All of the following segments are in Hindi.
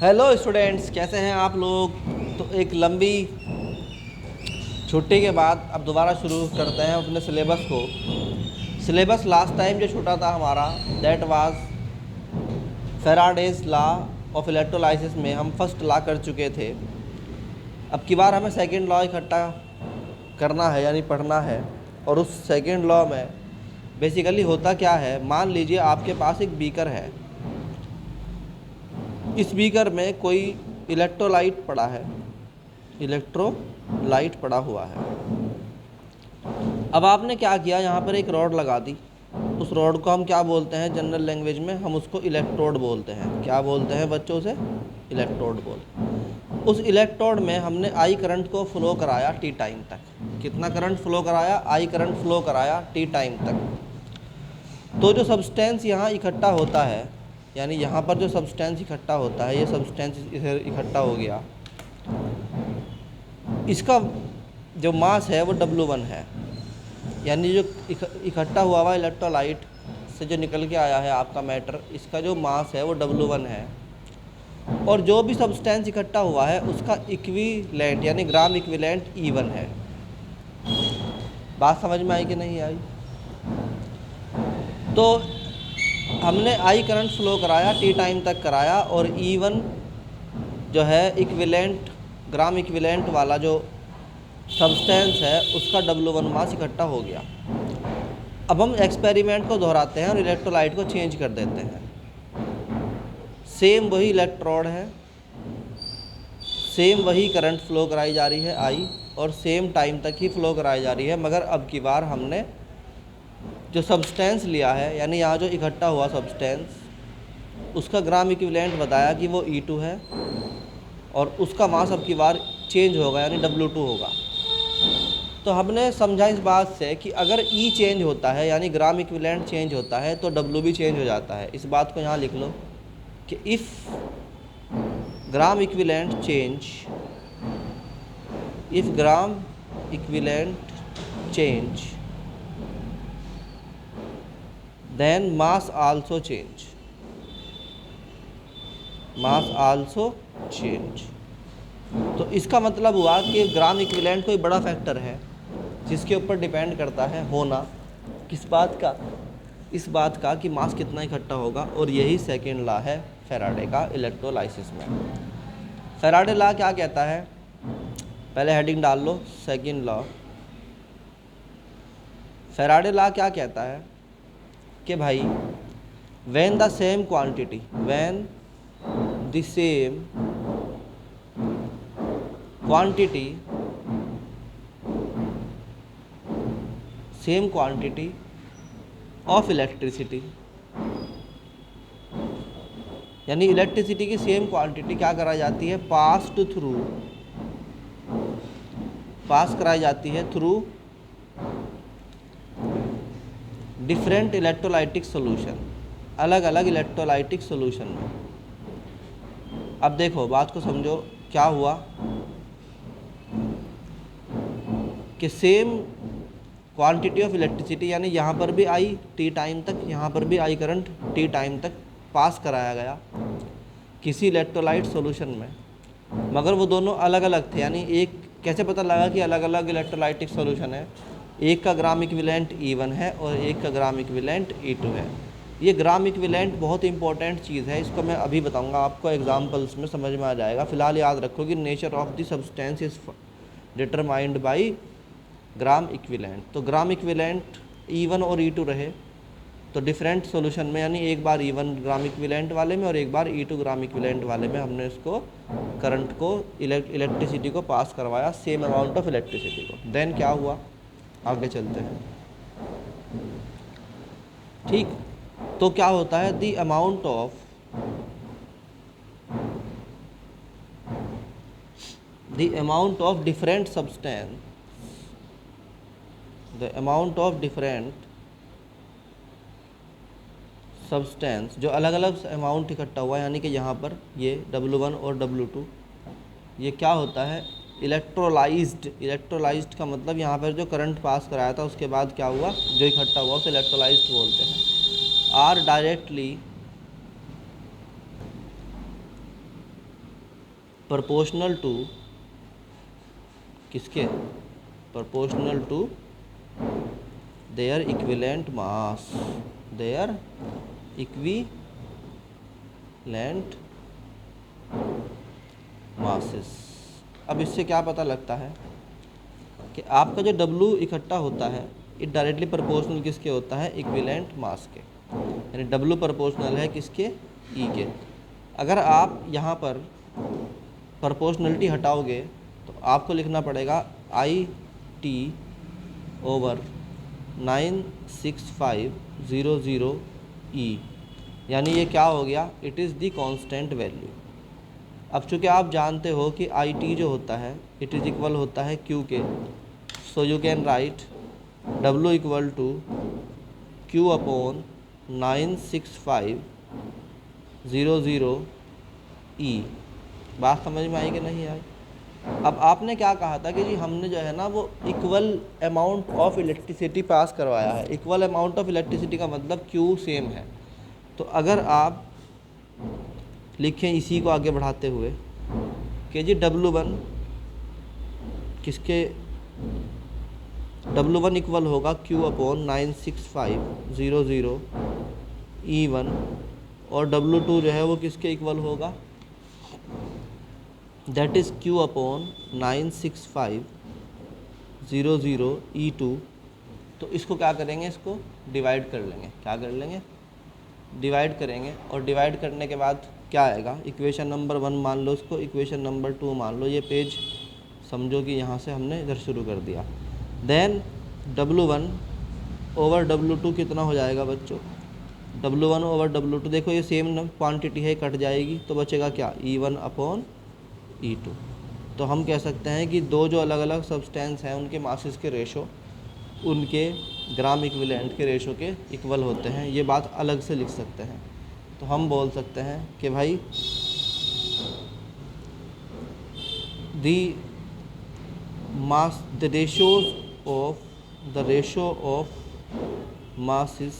हेलो स्टूडेंट्स, कैसे हैं आप लोग। तो एक लंबी छुट्टी के बाद अब दोबारा शुरू करते हैं अपने सिलेबस को। सिलेबस लास्ट टाइम जो छूटा था हमारा, that was Faraday's law of electrolysis में हम फर्स्ट लॉ कर चुके थे। अब की बार हमें सेकंड लॉ इकट्ठा करना है यानी पढ़ना है। और उस सेकंड लॉ में बेसिकली होता क्या है, मान लीजिए आपके पास एक बीकर है। इस बीकर में कोई इलेक्ट्रोलाइट पड़ा है, इलेक्ट्रोलाइट पड़ा हुआ है। अब आपने क्या किया, यहाँ पर एक रॉड लगा दी। उस रॉड को हम क्या बोलते हैं जनरल लैंग्वेज में, हम उसको इलेक्ट्रोड बोलते हैं। क्या बोलते हैं बच्चों से? इलेक्ट्रोड बोलते। उस इलेक्ट्रोड में हमने आई करंट को फ्लो कराया टी टाइम तक। कितना करंट फ्लो कराया? आई करंट फ्लो कराया टी टाइम तक। तो जो सब्सटेंस यहाँ इकट्ठा होता है, यानी यहाँ पर जो सब्सटेंस इकट्ठा होता है, ये सब्सटेंस इधर इकट्ठा हो गया। इसका जो मास है वो W1 है। यानी जो इकट्ठा हुआ इलेक्ट्रोलाइट से जो निकल के आया है आपका मैटर, इसका जो मास है वो W1 है। और जो भी सब्सटेंस इकट्ठा हुआ है उसका इक्विवेलेंट यानी ग्राम इक्विवेलेंट E1 है। बात समझ में आई कि नहीं आई? तो हमने आई करंट फ्लो कराया, टी टाइम तक कराया, और E1 जो है इक्विवेलेंट, ग्राम इक्विवेलेंट वाला जो सब्सटेंस है उसका W1 मास इकट्ठा हो गया। अब हम एक्सपेरिमेंट को दोहराते हैं और इलेक्ट्रोलाइट को चेंज कर देते हैं। सेम वही इलेक्ट्रोड है, सेम वही करंट फ्लो कराई जा रही है आई, और सेम टाइम तक ही फ्लो कराई जा रही है। मगर अब की बार हमने जो सब्सटेंस लिया है, यानी यहाँ जो इकट्ठा हुआ सब्सटेंस, उसका ग्राम इक्विवेलेंट बताया कि वो E2 है, और उसका मास अब की बार चेंज होगा यानी W2 होगा। तो हमने समझा इस बात से कि अगर E चेंज होता है यानी ग्राम इक्विवेलेंट चेंज होता है तो W भी चेंज हो जाता है। इस बात को यहाँ लिख लो कि if gram equivalent change, if gram equivalent change then mass also change, mass also change। तो इसका मतलब हुआ कि ग्राम इक्विवेलेंट कोई बड़ा फैक्टर है जिसके ऊपर डिपेंड करता है होना किस बात का, इस बात का कि मास कितना इकट्ठा होगा। और यही सेकेंड लॉ है फैराडे का इलेक्ट्रोलाइसिस में। फैराडे लॉ क्या कहता है, पहले हेडिंग डाल लो, सेकेंड लॉ। फैराडे लॉ क्या कहता है कि भाई when the same quantity, when the same quantity, same quantity of electricity, यानी इलेक्ट्रिसिटी की सेम क्वांटिटी क्या कराई जाती है, पास कराई जाती है थ्रू डिफरेंट इलेक्ट्रोलाइटिक सोल्यूशन, अलग अलग इलेक्ट्रोलाइटिक सोल्यूशन में। अब देखो बात को समझो, क्या हुआ कि सेम क्वांटिटी ऑफ इलेक्ट्रिसिटी, यानी यहाँ पर भी आई टी टाइम तक, यहाँ पर भी आई करंट टी टाइम तक पास कराया गया किसी इलेक्ट्रोलाइट सॉल्यूशन में, मगर वो दोनों अलग अलग थे। यानी एक कैसे पता लगा कि अलग अलग इलेक्ट्रोलाइटिक सॉल्यूशन है? एक का ग्राम इक्विवेलेंट E1 है और एक का ग्राम इक्विवेलेंट E2 है। ये ग्राम इक्विवेलेंट बहुत इंपॉर्टेंट चीज़ है, इसको मैं अभी बताऊंगा आपको, एग्जांपल्स में समझ में आ जाएगा। फिलहाल याद रखो कि nature of the substance is determined by gram equivalent. तो ग्राम इक्विवेलेंट E1 और E2 रहे तो डिफरेंट सॉल्यूशन में, यानी एक बार E1 ग्राम इक्विवेलेंट वाले में और एक बार E2 ग्राम इक्विवेलेंट वाले में हमने इसको करंट को, इलेक्ट्रिसिटी को पास करवाया, सेम अमाउंट ऑफ इलेक्ट्रिसिटी को। देन क्या हुआ, आगे चलते हैं। ठीक, तो क्या होता है, the amount of different substance, the amount of different substance, जो अलग अलग अमाउंट इकट्ठा हुआ, यानी कि यहाँ पर ये W1 और W2, ये क्या होता है, इलेक्ट्रोलाइज्ड का मतलब यहाँ पर जो करंट पास कराया था उसके बाद क्या हुआ, जो इकट्ठा हुआ उसे इलेक्ट्रोलाइज्ड बोलते हैं। आर डायरेक्टली प्रोपोर्शनल टू किसके, proportional to their equivalent mass, their equivalent masses. अब इससे क्या पता लगता है कि आपका जो W इकट्ठा होता है ये डायरेक्टली प्रोपोर्शनल किसके होता है, इक्विवेलेंट मास के, यानी W प्रोपोर्शनल है किसके, E के। अगर आप यहाँ पर प्रोपोर्शनलिटी हटाओगे तो आपको लिखना पड़ेगा IT ओवर 96500 E, यानी ये क्या हो गया, it is the constant value. अब चूँकि आप जानते हो कि IT जो होता है इट इज़ इक्वल होता है Q के, so you can write W equal to Q upon 96500 E। बात समझ में आई कि नहीं आई? अब आपने क्या कहा था कि जी हमने जो है ना वो equal amount of electricity pass करवाया है। इक्वल अमाउंट ऑफ इलेक्ट्रिसिटी का मतलब Q सेम है। तो अगर आप लिखें इसी को आगे बढ़ाते हुए कि जी W1 किसके, W1 इक्वल होगा Q अपॉन 96500 E1, और W2 जो है वो किसके इक्वल होगा, that is Q upon 96500 E2। तो इसको क्या करेंगे, इसको डिवाइड कर लेंगे। क्या कर लेंगे, डिवाइड करेंगे, और डिवाइड करने के बाद क्या आएगा, इक्वेशन नंबर 1 मान लो इसको, इक्वेशन नंबर 2 मान लो। ये पेज समझो कि यहाँ से हमने इधर शुरू कर दिया। देन W1 ओवर W2 कितना हो जाएगा बच्चों, W1 ओवर W2, देखो ये सेम क्वांटिटी है, कट जाएगी तो बचेगा क्या, E1 अपॉन E2। तो हम कह सकते हैं कि दो जो अलग अलग सब्सटेंस हैं उनके मासेस के रेशो उनके ग्राम इक्विवेलेंट के रेशो के इक्वल होते हैं। ये बात अलग से लिख सकते हैं। तो हम बोल सकते हैं कि भाई the ratio of masses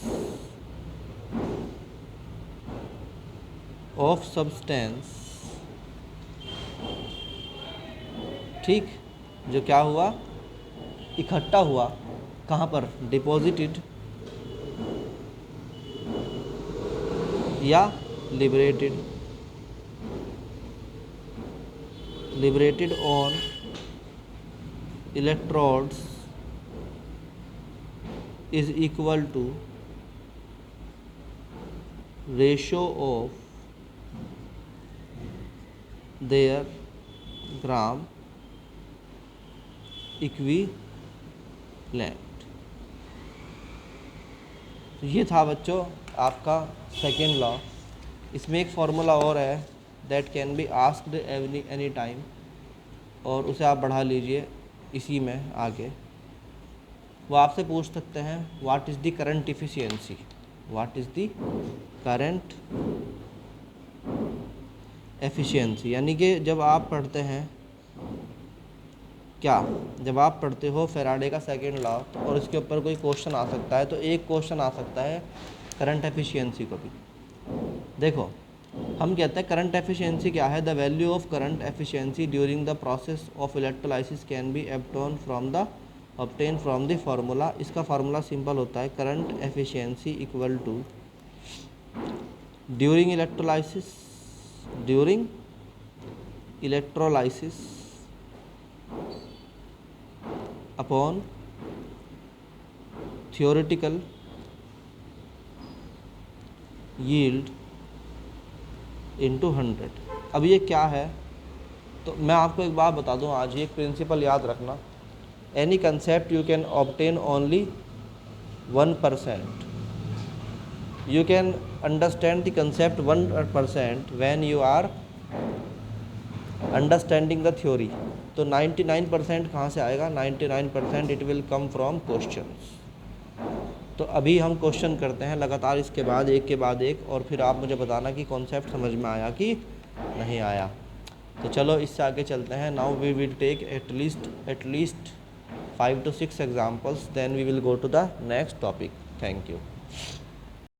of substance, ठीक, जो क्या हुआ, इकट्ठा हुआ कहाँ पर, डिपॉजिटेड या liberated on electrodes is equal to ratio of their gram equivalent। तो ये था बच्चों आपका सेकेंड लॉ। इसमें एक फार्मूला और है, that can be asked any time, और उसे आप बढ़ा लीजिए इसी में आगे। वो आपसे पूछ सकते हैं what is the current efficiency, what is the current efficiency. यानी कि जब आप पढ़ते हैं क्या, जब आप पढ़ते हो फैराडे का सेकेंड लॉ और इसके ऊपर कोई क्वेश्चन आ सकता है, तो एक क्वेश्चन आ सकता है करंट एफिशिएंसी को भी। देखो हम कहते हैं करंट एफिशिएंसी क्या है, the value of current efficiency during the process of electrolysis can be obtain from the formula. इसका फार्मूला सिंपल होता है, current efficiency equal to during electrolysis upon theoretical yield into 100। अब ये क्या है, तो मैं आपको एक बात बता दूं, आज ये एक प्रिंसिपल याद रखना, any concept you can obtain only 1%, you can understand the concept 1% when you are understanding the theory। तो 99% कहाँ से आएगा, 99% it will come from questions। तो अभी हम क्वेश्चन करते हैं लगातार, इसके बाद एक के बाद एक, और फिर आप मुझे बताना कि कॉन्सेप्ट समझ में आया कि नहीं आया। तो चलो इससे आगे चलते हैं। Now we will take at least 5 to 6 examples, then we will go to the next topic. Thank you.